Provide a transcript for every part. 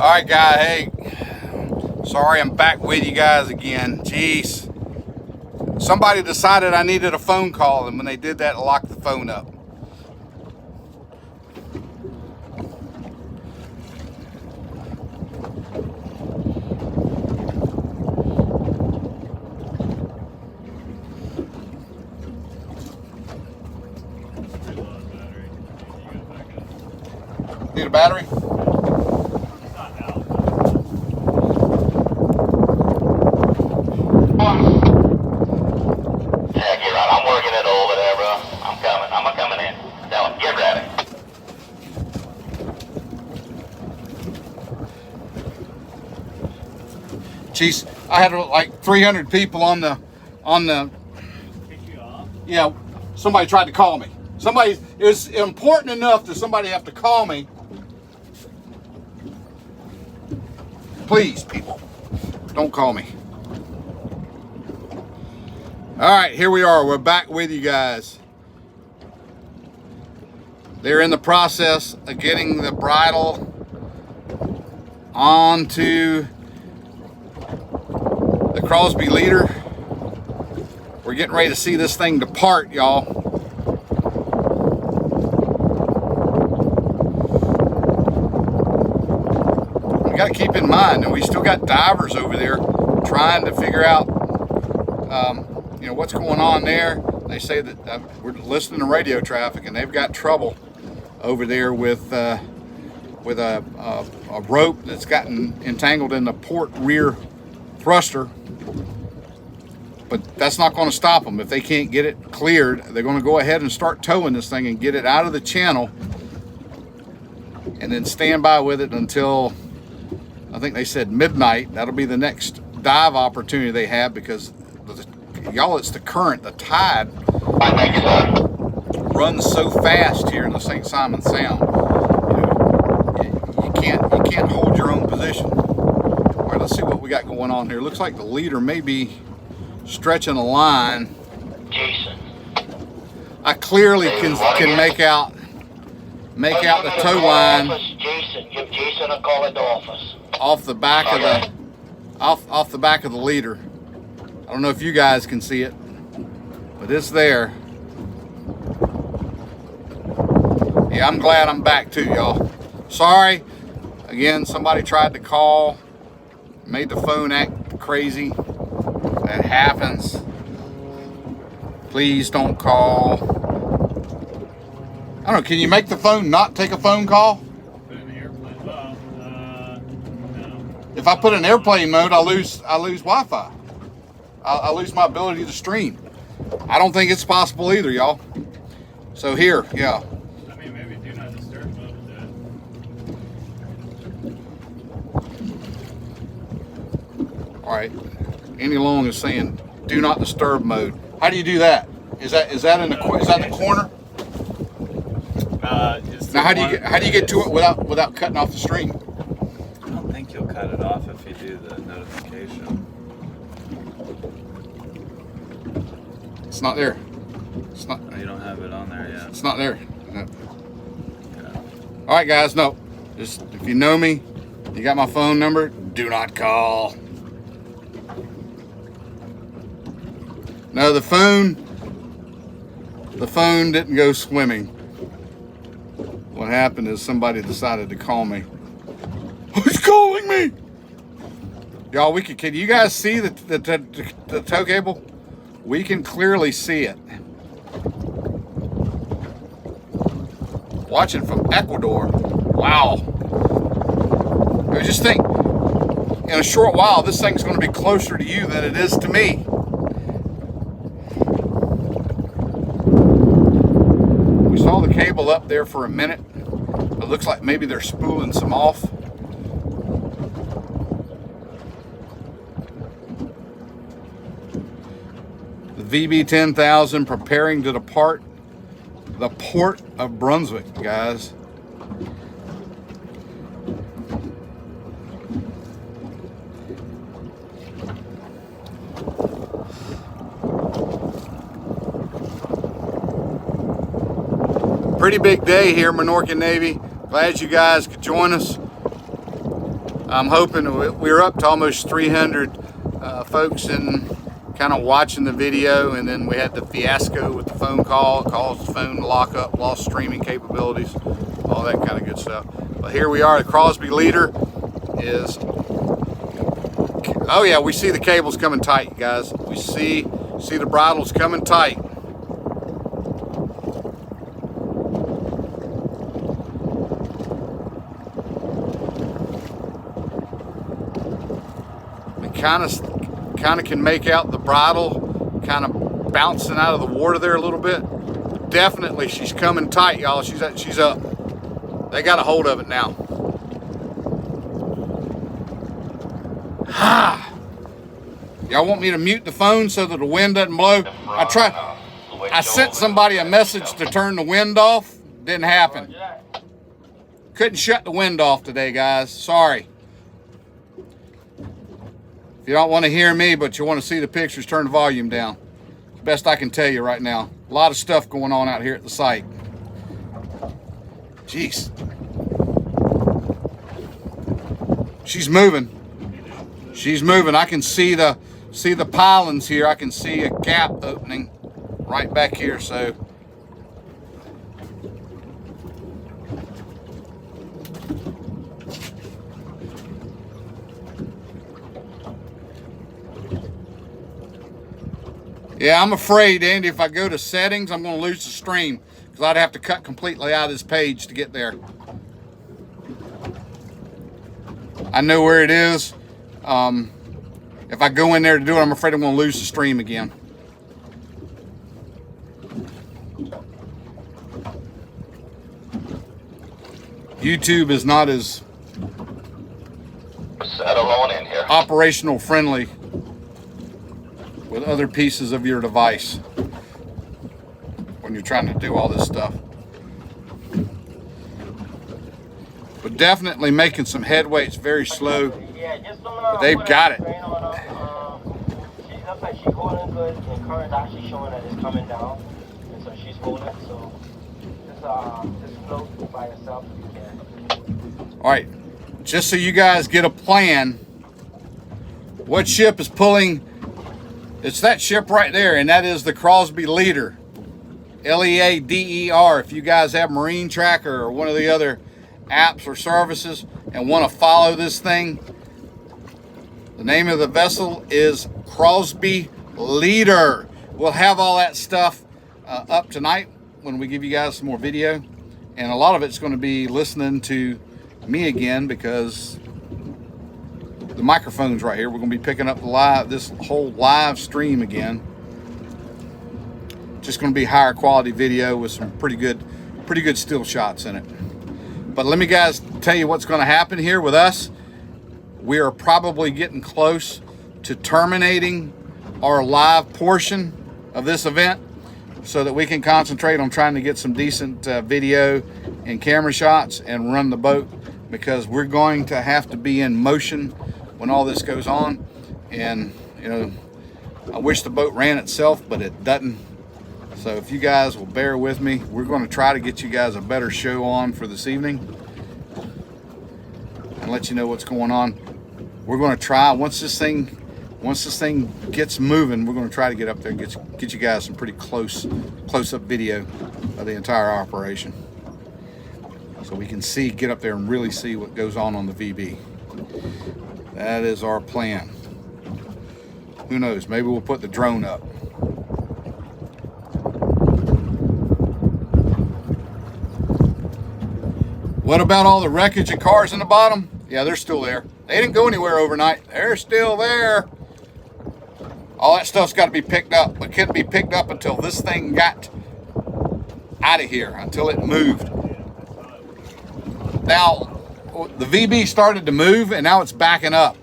Alright guys, hey, sorry I'm back with you guys again. Jeez. Somebody decided I needed a phone call, and when they did that, it locked the phone up. Need a battery? Jeez, I had like 300 people on the. Yeah, somebody tried to call me. It was important enough that somebody have to call me. Please, people, don't call me. All right, here we are. We're back with you guys. They're in the process of getting the bridle onto the Crosby leader. We're getting ready to see this thing depart, y'all. We got to keep in mind that we still got divers over there trying to figure out, you know, what's going on there. They say that we're listening to radio traffic, and they've got trouble over there with a rope that's gotten entangled in the port rear thruster. But that's not going to stop them. If they can't get it cleared, they're going to go ahead and start towing this thing and get it out of the channel, and then stand by with it until, I think they said midnight. That'll be the next dive opportunity they have, because y'all, it's the current, the tide runs so fast here in the St.Simons Sound. You can't hold your own position. All right, let's see what we got going on here. Looks like the leader may be stretching a line. Jason, I clearly can make out the tow line. Jason, give Jason a call at the office. Off the back of the leader. I don't know if you guys can see it, but it's there. Yeah, I'm glad I'm back too, y'all. Sorry, again, somebody tried to call, made the phone act crazy. That happens. Please don't call. I don't know, can you make the phone not take a phone call? Put in the airplane mode. No. If I put in airplane mode, I lose Wi-Fi. I lose my ability to stream. I don't think it's possible either, y'all. So here, yeah. I mean, maybe do not disturb mode with that. All right. Andy Long is saying do not disturb mode. How do you do that? Is that in the corner? Now how do you get to it without cutting off the stream? I don't think you'll cut it off if you do the notification. It's not there. It's not. Oh, you don't have it on there yet. It's not there. No. Yeah. All right, guys. No, just if you know me, you got my phone number. Do not call. No, the phone didn't go swimming. What happened is somebody decided to call me. Who's calling me? Y'all, can you guys see the tow cable? We can clearly see it. Watching from Ecuador. Wow. I just think, in a short while, this thing's going to be closer to you than it is to me. We saw the cable up there for a minute. It looks like maybe they're spooling some off. The VB-10,000 preparing to depart the port of Brunswick, guys. Pretty big day here, Minorcan Navy. Glad you guys could join us. I'm hoping we're up to almost 300 folks in kind of watching the video, and then we had the fiasco with the phone call. It caused the phone to lock up, lost streaming capabilities, all that kind of good stuff. But here we are. The Crosby leader is, oh yeah, we see the cables coming tight, guys. We see the bridles coming tight. Kind of can make out the bridle kind of bouncing out of the water there a little bit. Definitely she's coming tight, y'all. She's up. They got a hold of it now. Y'all want me to mute the phone so that the wind doesn't blow? I sent somebody a message to turn the wind off. Didn't happen. Couldn't shut the wind off today, guys. Sorry. If you don't want to hear me, but you want to see the pictures, turn the volume down. It's the best I can tell you right now. A lot of stuff going on out here at the site. Jeez. She's moving. She's moving. I can see the pilings here. I can see a gap opening right back here. So yeah, I'm afraid, Andy, if I go to settings, I'm going to lose the stream because I'd have to cut completely out of this page to get there. I know where it is. If I go in there to do it, I'm afraid I'm going to lose the stream again. YouTube is not as Settle on in here. operational friendly with other pieces of your device when you're trying to do all this stuff. But definitely making some headway. It's very slow, but they've got it. She looks like she's holding good. The current's actually showing that it's coming down, and so she's holding. So just float by yourself if you can. All right, just so you guys get a plan, what ship is pulling? It's that ship right there, and that is the Crosby Leader, Leader. If you guys have Marine Tracker or one of the other apps or services and want to follow this thing, the name of the vessel is Crosby Leader. We'll have all that stuff up tonight when we give you guys some more video, and a lot of it's going to be listening to me again because the microphone's right here. We're going to be picking up this whole live stream again. Just going to be higher quality video with some pretty good still shots in it. But let me guys tell you what's going to happen here with us. We are probably getting close to terminating our live portion of this event so that we can concentrate on trying to get some decent video and camera shots and run the boat, because we're going to have to be in motion when all this goes on. And you know, I wish the boat ran itself, but it doesn't. So if you guys will bear with me, we're going to try to get you guys a better show on for this evening and let you know what's going on. We're going to try, once this thing gets moving, we're going to try to get up there and get you guys some pretty close-up video of the entire operation, so we can get up there and really see what goes on the VB. That is our plan. Who knows? Maybe we'll put the drone up. What about all the wreckage and cars in the bottom? Yeah, they're still there. They didn't go anywhere overnight. They're still there. All that stuff's got to be picked up, but couldn't be picked up until this thing got out of here, until it moved. Now, the VB started to move, and now it's backing up.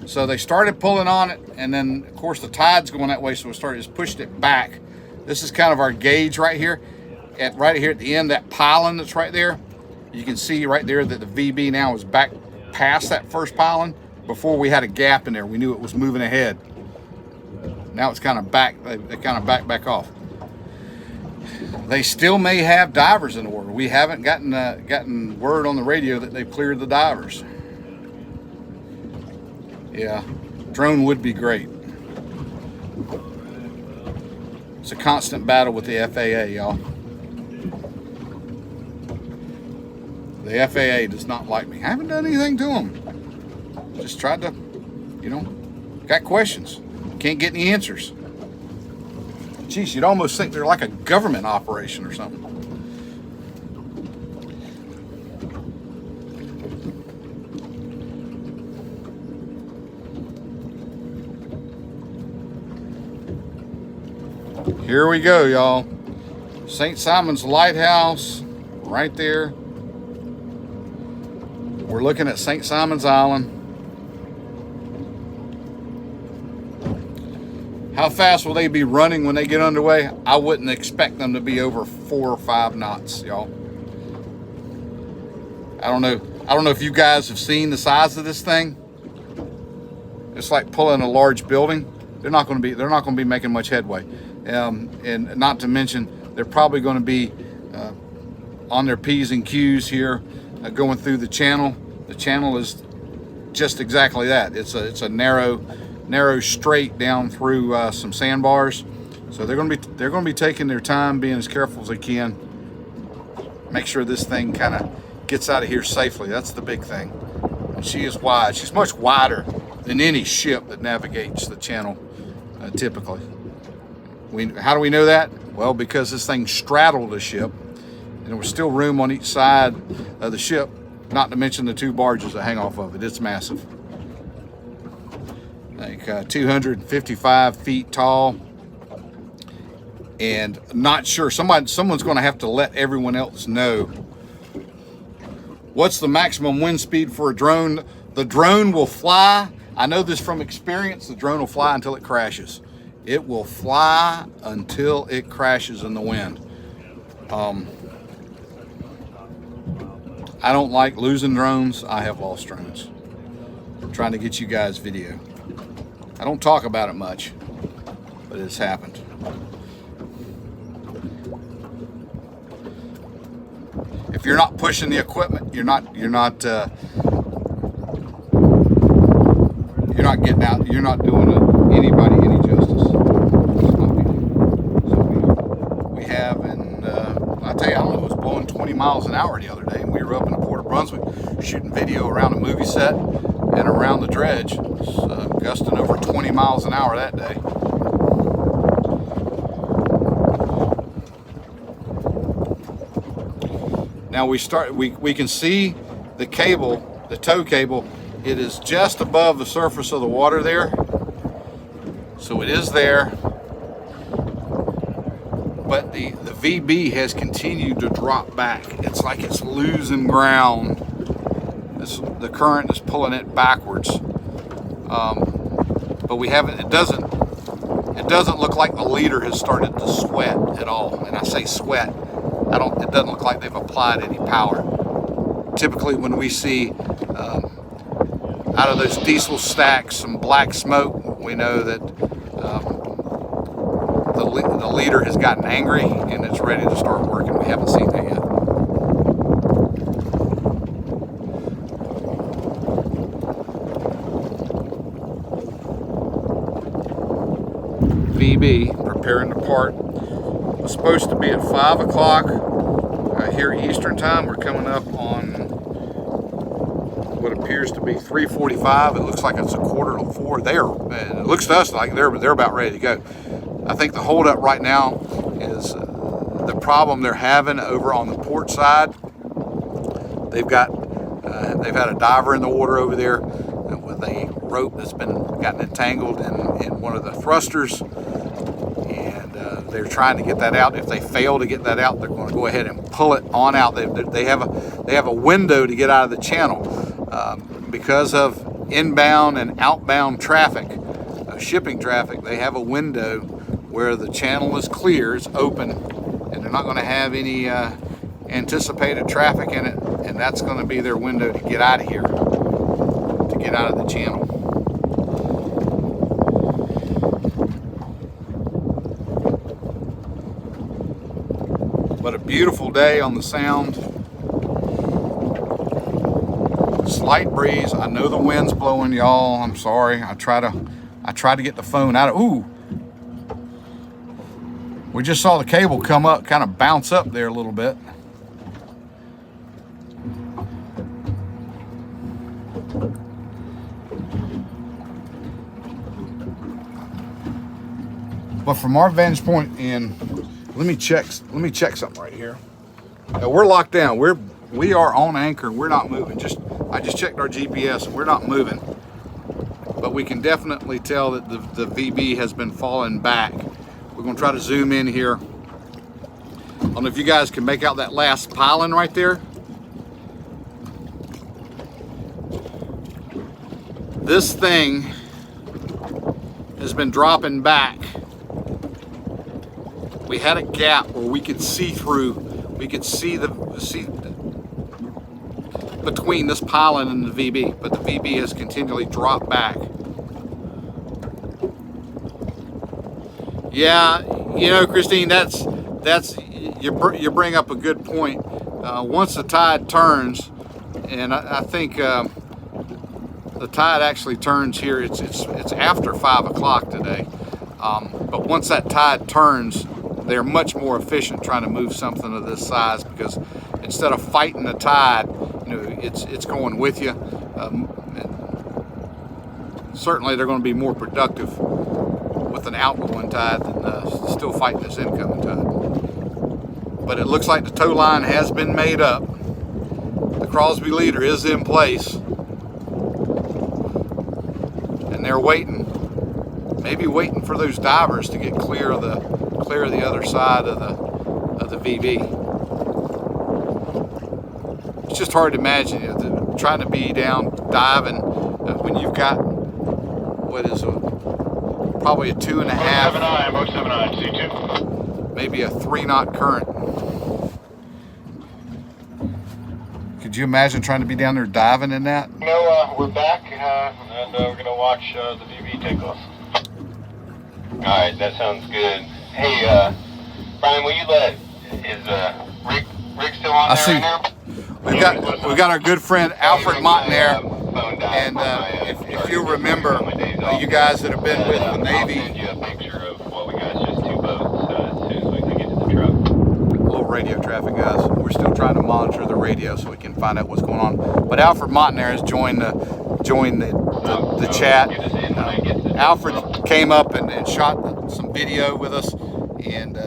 So they started pulling on it, and then, of course, the tide's going that way, so it just pushed it back. This is kind of our gauge right here. Right here at the end, that piling that's right there, you can see right there that the VB now is back past that first piling. Before, we had a gap in there. We knew it was moving ahead. Now it's kind of back. They kind of back off. They still may have divers in the water. We haven't gotten word on the radio that they've cleared the divers. Yeah, drone would be great. It's a constant battle with the FAA, y'all. The FAA does not like me. I haven't done anything to them. Just tried to, you know, got questions. Can't get any answers. Geez, you'd almost think they're like a government operation or something. Here we go, y'all. St.simons Lighthouse, right there. We're looking at St.simons Island. How fast will they be running when they get underway? I wouldn't expect them to be over 4 or 5 knots, y'all. I don't know if you guys have seen the size of this thing. It's like pulling a large building. They're not going to be making much headway. And not to mention, they're probably going to be on their P's and Q's here, going through the channel. The channel is just exactly that. It's a narrow straight down through some sandbars. So they're going to be taking their time, being as careful as they can. Make sure this thing kind of gets out of here safely. That's the big thing. And she is wide. She's much wider than any ship that navigates the channel typically. How do we know that? Well, because this thing straddled the ship, and there was still room on each side of the ship, not to mention the 2 barges that hang off of it. It's massive. Like 255 feet tall. And not sure, someone's going to have to let everyone else know what's the maximum wind speed for a drone. The drone will fly. I know this from experience. The drone will fly until it crashes. It will fly until it crashes in the wind. I don't like losing drones. I have lost drones. I'm trying to get you guys video. I don't talk about it much, but it's happened. If you're not pushing the equipment, you're not getting out. You're not doing anybody any justice. I tell you, I don't know, it was blowing 20 miles an hour the other day, and we were up in the Port of Brunswick shooting video around a movie set and around the dredge. It was gusting over 20 miles an hour that day. Now we can see the cable, the tow cable. It is just above the surface of the water there. So it is there. But the VB has continued to drop back. It's like it's losing ground. The current is pulling it backwards. But we haven't, it doesn't look like the leader has started to sweat at all. And I say sweat, it doesn't look like they've applied any power. Typically when we see out of those diesel stacks some black smoke, we know that the leader has gotten angry and it's ready to start working. We haven't seen that yet. VB preparing to part. Was supposed to be at 5 o'clock here Eastern time. We're coming up on what appears to be 3:45. It looks like it's 3:45. It looks to us like they're about ready to go. I think the holdup right now is the problem they're having over on the port side. They've had a diver in the water over there with a rope that's gotten entangled in one of the thrusters, and they're trying to get that out. If they fail to get that out, they're going to go ahead and pull it on out. They have a window to get out of the channel because of inbound and outbound traffic, shipping traffic. They have a window where the channel is clear, it's open, and they're not going to have any anticipated traffic in it, and that's going to be their window to get out of here, to get out of the channel. But a beautiful day on the Sound. slight breeze. I know the wind's blowing, y'all. I'm sorry. I try to get the phone out of. Ooh. We just saw the cable come up, kind of bounce up there a little bit. But from our vantage point, and let me check something right here. Now, we're locked down. We are on anchor. We're not moving. I just checked our GPS and we're not moving. But we can definitely tell that the VB has been falling back. We're going to try to zoom in here. I don't know if you guys can make out that last piling right there. This thing has been dropping back. We had a gap where we could see through. We could see between this piling and the VB, but the VB has continually dropped back. Yeah, you know, Christine, you bring up a good point. Once the tide turns, and I think the tide actually turns here. It's after 5 o'clock today, but once that tide turns, they're much more efficient trying to move something of this size, because instead of fighting the tide, you know, it's going with you. Certainly, they're going to be more productive with an outgoing tide than still fighting this incoming tide. But it looks like the tow line has been made up. The Crosby leader is in place, and they're waiting, maybe waiting for those divers to get clear of the other side of the VB. It's just hard to imagine, you know, trying to be down diving when you've got what is probably a 2.5, 079, C2. maybe a 3-knot current. Could you imagine trying to be down there diving in that? No, we're back, and we're going to watch the VB take off. Alright, that sounds good. Hey, Brian, will you Rick still on I there see. right now? We've got our good friend Alfred Montaner, and if you remember, you guys that have been with the Navy. I'll send you a picture of what we got. It's just 2 boats as soon as we can get to the truck. A little radio traffic, guys. We're still trying to monitor the radio so we can find out what's going on. But Alfred Montaner has joined the chat. Alfred came up and shot some video with us, and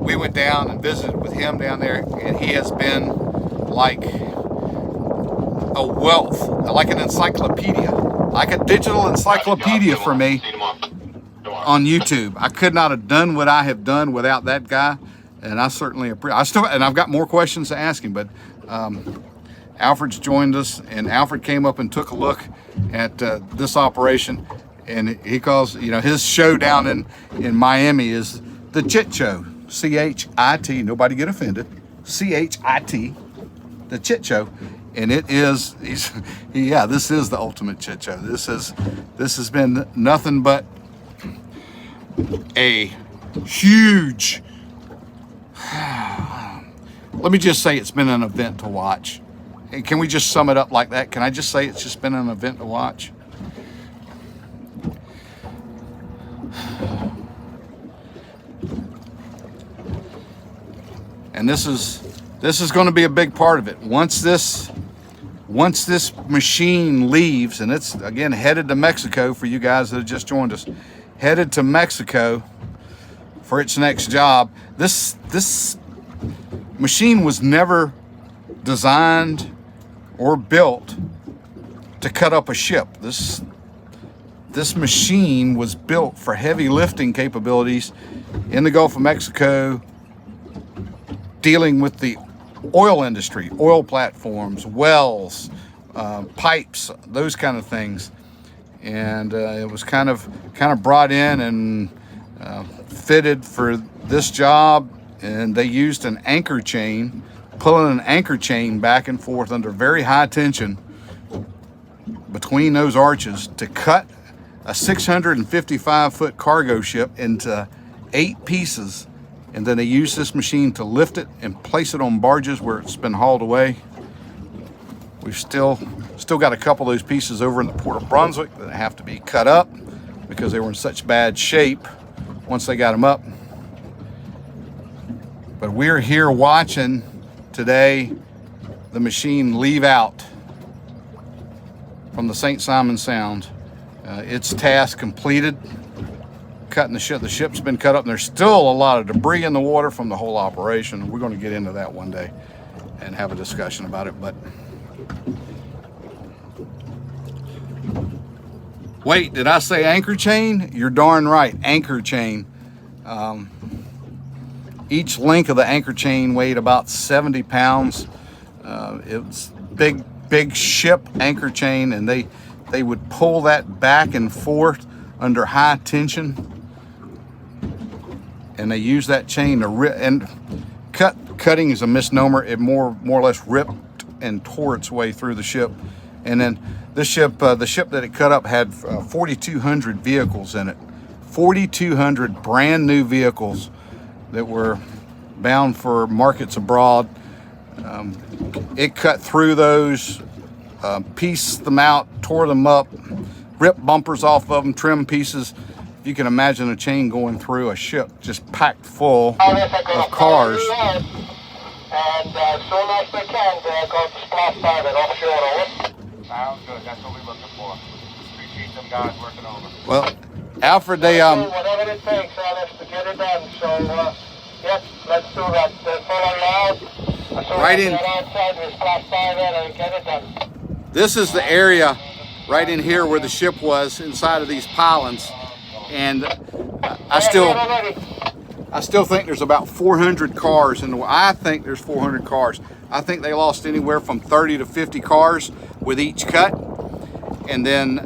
we went down and visited with him down there, and he has been like a wealth, like an encyclopedia, like a digital encyclopedia for me on YouTube. I could not have done what I have done without that guy, and I certainly appreciate. I've got more questions to ask him, but Alfred's joined us, and Alfred came up and took a look at this operation, and he calls, you know, his show down in Miami is the Chit Show, C-H-I-T. Nobody get offended. C-H-I-T. The Chit Show, and it is, yeah, this is the ultimate Chit Show. This has been nothing but a huge, let me just say it's been an event to watch. And can we just sum it up like that? Can I just say it's just been an event to watch? And this is going to be a big part of it. Once this machine leaves, and it's again headed to Mexico for you guys that have just joined us, headed to Mexico for its next job. This machine was never designed or built to cut up a ship. This machine was built for heavy lifting capabilities in the Gulf of Mexico, dealing with the oil industry, oil platforms, wells, pipes, those kind of things. And it was kind of brought in and fitted for this job, and they used an anchor chain, pulling an anchor chain back and forth under very high tension between those arches to cut a 655-foot cargo ship into 8 pieces. And then they use this machine to lift it and place it on barges where it's been hauled away. We've still still got a couple of those pieces over in the Port of Brunswick that have to be cut up because they were in such bad shape once they got them up. But we're here watching today the machine leave out from the St. Simons Sound. Its task completed, cutting the ship. The ship's been cut up, and there's still a lot of debris in the water from the whole operation. We're going to get into that one day and have a discussion about it. But wait, did I say anchor chain? You're darn right, anchor chain. Each link of the anchor chain weighed about 70 pounds. It was big ship anchor chain, and they would pull that back and forth under high tension, and they use that chain to rip. And cutting is a misnomer. It more or less ripped and tore its way through the ship. And then this ship, the ship that it cut up, had 4,200 vehicles in it. 4,200 brand new vehicles that were bound for markets abroad. It cut through those, pieced them out, tore them up, ripped bumpers off of them, trim pieces. If you can imagine a chain going through a ship just packed full of cars. And as soon as they can, they're going to splash by that offshore, over. Sounds good. That's what we're looking for. Appreciate them guys working over. Well, Alfred, they whatever it takes, Alex, to get it done. So, yep, let's do that. Follow loud. Right in. Outside, we splash by there and get it done. This is the area right in here where the ship was, inside of these pylons, and I still think there's about 400 cars in the. I think there's 400 cars. I think they lost anywhere from 30 to 50 cars with each cut, and then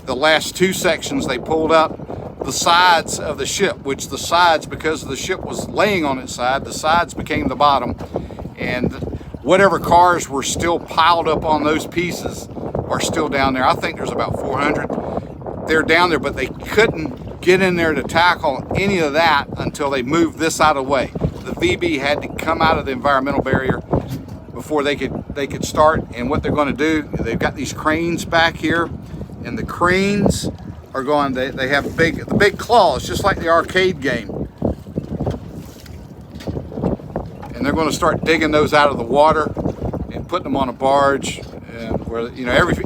the last two sections they pulled up the sides of the ship, which the sides, because the ship was laying on its side, the sides became the bottom, and whatever cars were still piled up on those pieces are still down there. I think there's about 400. They're down there, but they couldn't get in there to tackle any of that until they moved this out of the way. The VB had to come out of the environmental barrier before they could start. And what they're going to do, they've got these cranes back here, and the cranes are going. They have the big claws, just like the arcade game. And they're going to start digging those out of the water and putting them on a barge, where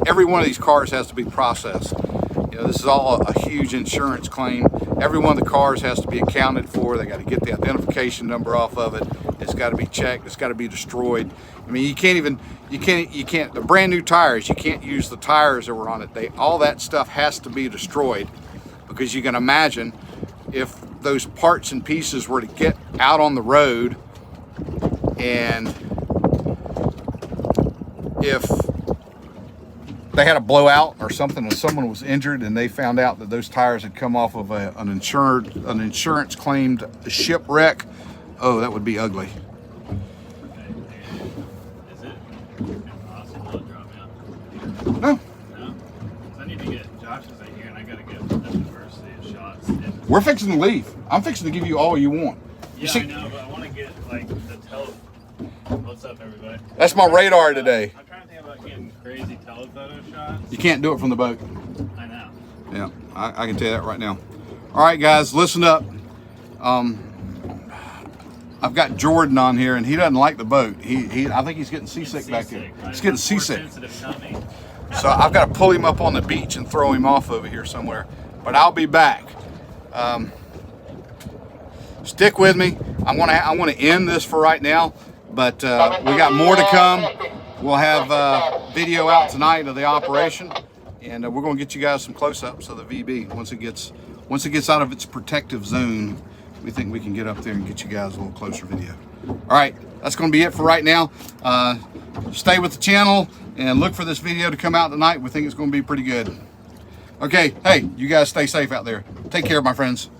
every one of these cars has to be processed. This is all a huge insurance claim. Every one of the cars has to be accounted for. They got to get the identification number off of it. It's got to be checked. It's got to be destroyed. I mean, you can't. The brand new tires, you can't use the tires that were on it. All that stuff has to be destroyed, because you can imagine if those parts and pieces were to get out on the road, and if they had a blowout or something and someone was injured and they found out that those tires had come off of an insurance claimed shipwreck, oh, that would be ugly. Is it impossible to drop out? No. No? I need to get Josh's in here, and I gotta get a diversity of shots. We're fixing to leave. I'm fixing to give you all you want. Yeah, I know, but I want to get like the What's up, everybody? That's my radar today. I'm trying to think about getting crazy telephoto shots. You can't do it from the boat. I know. Yeah, I can tell you that right now. All right, guys, listen up. I've got Jordan on here, and he doesn't like the boat. I think he's getting seasick back there. He's getting seasick. So I've got to pull him up on the beach and throw him off over here somewhere. But I'll be back. Stick with me. I want to end this for right now, but we got more to come. We'll have video out tonight of the operation, and we're going to get you guys some close-ups of the VB once it gets out of its protective zone. We think we can get up there and get you guys a little closer video. All right, that's going to be it for right now. Stay with the channel and look for this video to come out tonight. We think it's going to be pretty good. Okay, hey, you guys stay safe out there. Take care, my friends.